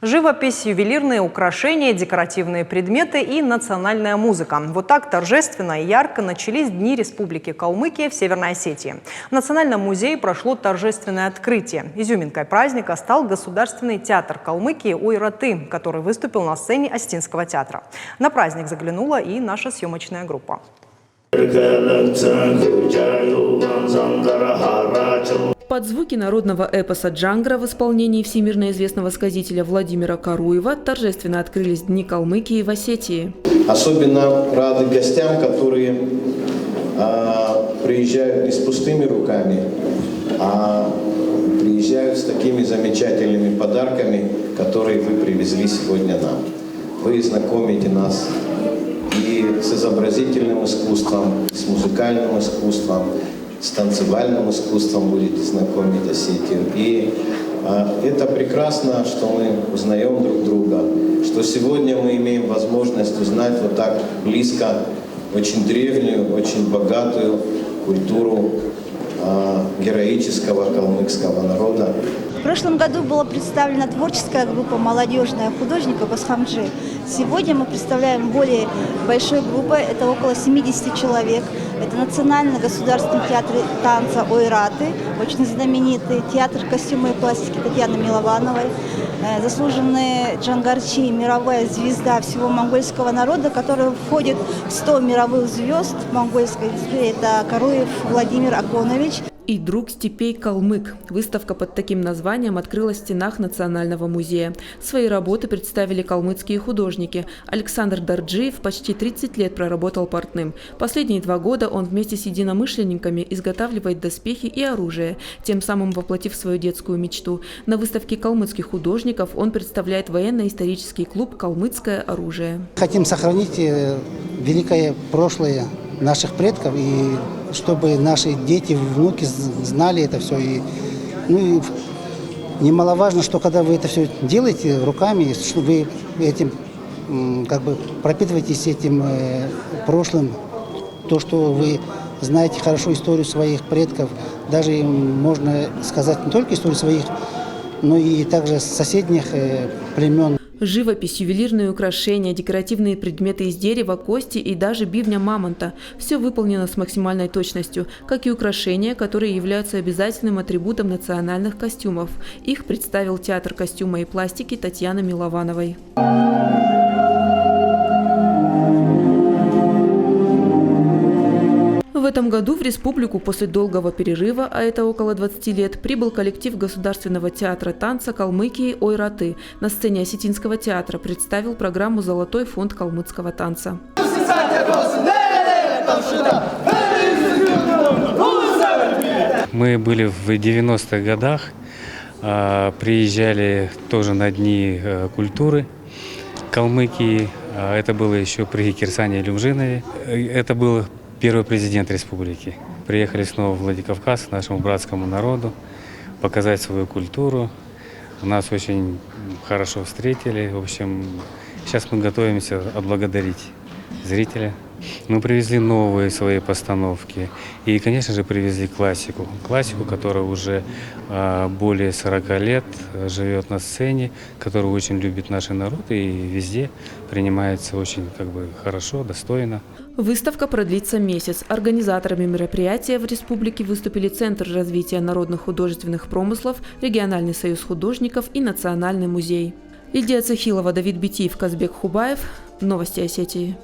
Живопись, ювелирные украшения, декоративные предметы и национальная музыка. Вот так торжественно и ярко начались Дни Республики Калмыкия в Северной Осетии. В Национальном музее прошло торжественное открытие. Изюминкой праздника стал Государственный театр Калмыкии «Ойраты», который выступил на сцене Остинского театра. На праздник заглянула и наша съемочная группа. Под звуки народного эпоса «Джангра» в исполнении всемирно известного сказителя Владимира Каруева торжественно открылись Дни Калмыкии в Осетии. Особенно рады гостям, которые приезжают не с пустыми руками, а приезжают с такими замечательными подарками, которые вы привезли сегодня нам. Вы знакомите нас и с изобразительным искусством, с музыкальным искусством, с танцевальным искусством будете знакомить Осетию. И это прекрасно, что мы узнаем друг друга, что сегодня мы имеем возможность узнать вот так близко очень древнюю, очень богатую культуру героического калмыцкого народа. В прошлом году была представлена творческая группа молодежная художника Басхамджи. Сегодня мы представляем более большой группой, это около 70 человек. Это Национальный государственный театр танца «Ойраты», очень знаменитый театр костюма и пластики Татьяны Миловановой, заслуженный джангарчи, мировая звезда всего монгольского народа, который входит в 100 мировых звезд монгольской истории. Это Каруев Владимир Аконович. И друг степей калмык. Выставка под таким названием открылась в стенах Национального музея. Свои работы представили калмыцкие художники. Александр Дарджиев почти 30 лет проработал портным. Последние 2 года он вместе с единомышленниками изготавливает доспехи и оружие, тем самым воплотив свою детскую мечту. На выставке калмыцких художников он представляет военно-исторический клуб «Калмыцкое оружие». Хотим сохранить великое прошлое наших предков, и чтобы наши дети, внуки знали это все. И немаловажно, что когда вы это все делаете руками, что вы этим пропитываетесь этим прошлым, то, что вы знаете хорошо историю своих предков, даже можно сказать не только историю своих, но и также соседних племен. Живопись, ювелирные украшения, декоративные предметы из дерева, кости и даже бивня мамонта – все выполнено с максимальной точностью, как и украшения, которые являются обязательным атрибутом национальных костюмов. Их представил театр костюма и пластики Татьяны Миловановой. В этом году в республику после долгого перерыва, а это около 20 лет, прибыл коллектив Государственного театра танца Калмыкии «Ойраты». На сцене Осетинского театра представил программу «Золотой фонд калмыцкого танца». Мы были в 90-х годах, приезжали тоже на Дни культуры Калмыкии. Это было еще при Кирсане Илюмжинове. Это был первый президент республики. Приехали снова в Владикавказ, к нашему братскому народу, показать свою культуру. Нас очень хорошо встретили. В общем, сейчас мы готовимся отблагодарить зрителя. Мы привезли новые свои постановки и, конечно же, привезли классику. Классику, которая уже более 40 лет живет на сцене, которую очень любит наш народ и везде принимается очень хорошо, достойно. Выставка продлится месяц. Организаторами мероприятия в республике выступили Центр развития народных художественных промыслов, Региональный союз художников и Национальный музей. Лидия Цехилова, Давид Битиев, Казбек Хубаев. Новости Осетии.